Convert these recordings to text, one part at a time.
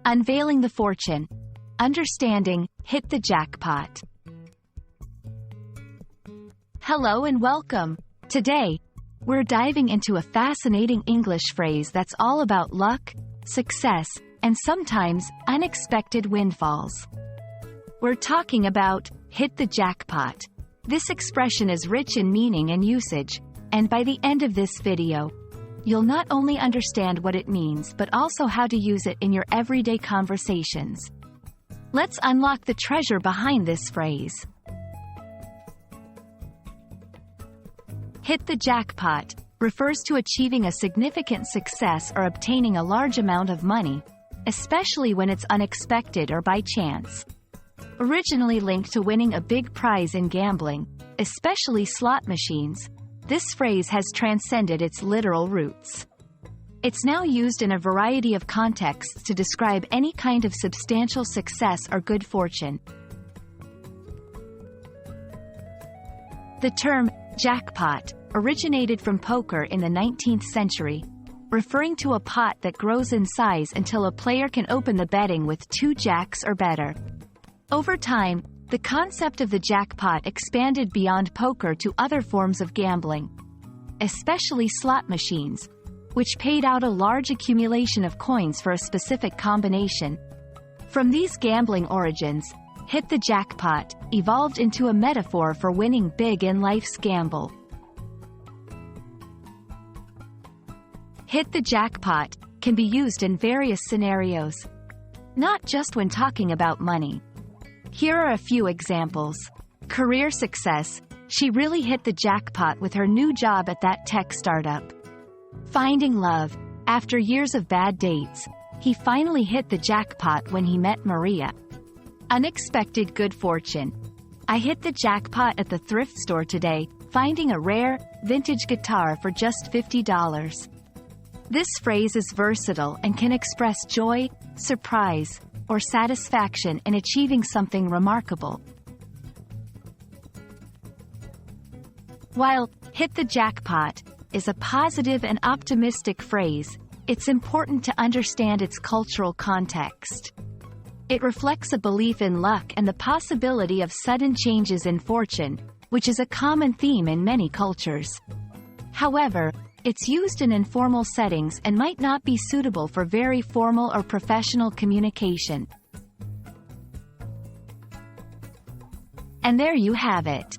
Unveiling the Fortune. Understanding Hit the Jackpot. Hello and welcome. Today, we're diving into a fascinating English phrase that's all about luck, success, and sometimes unexpected windfalls. We're talking about hit the jackpot. This expression is rich in meaning and usage, and by the end of this video, you'll not only understand what it means but also how to use it in your everyday conversations. Let's unlock the treasure behind this phrase. Hit the jackpot refers to achieving a significant success or obtaining a large amount of money, especially when it's unexpected or by chance. Originally linked to winning a big prize in gambling, especially slot machines, this phrase has transcended its literal roots. It's now used in a variety of contexts to describe any kind of substantial success or good fortune. The term jackpot originated from poker in the 19th century, referring to a pot that grows in size until a player can open the betting with 2 jacks or better. Over time, the concept of the jackpot expanded beyond poker to other forms of gambling, especially slot machines, which paid out a large accumulation of coins for a specific combination. From these gambling origins, hit the jackpot evolved into a metaphor for winning big in life's gamble. Hit the jackpot can be used in various scenarios, not just when talking about money. Here are a few examples. Career success: she really hit the jackpot with her new job at that tech startup. Finding love: after years of bad dates, he finally hit the jackpot when he met Maria. Unexpected good fortune: I hit the jackpot at the thrift store today, finding a rare, vintage guitar for just $50. This phrase is versatile and can express joy, surprise, or satisfaction in achieving something remarkable. While hit the jackpot is a positive and optimistic phrase, it's important to understand its cultural context. It reflects a belief in luck and the possibility of sudden changes in fortune, which is a common theme in many cultures. However, it's used in informal settings and might not be suitable for very formal or professional communication. And there you have it.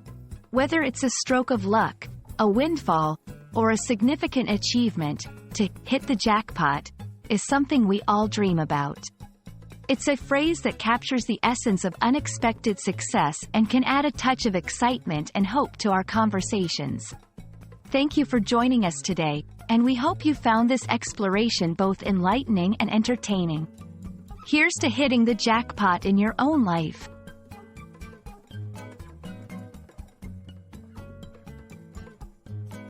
Whether it's a stroke of luck, a windfall, or a significant achievement, to hit the jackpot is something we all dream about. It's a phrase that captures the essence of unexpected success and can add a touch of excitement and hope to our conversations. Thank you for joining us today, and we hope you found this exploration both enlightening and entertaining. Here's to hitting the jackpot in your own life.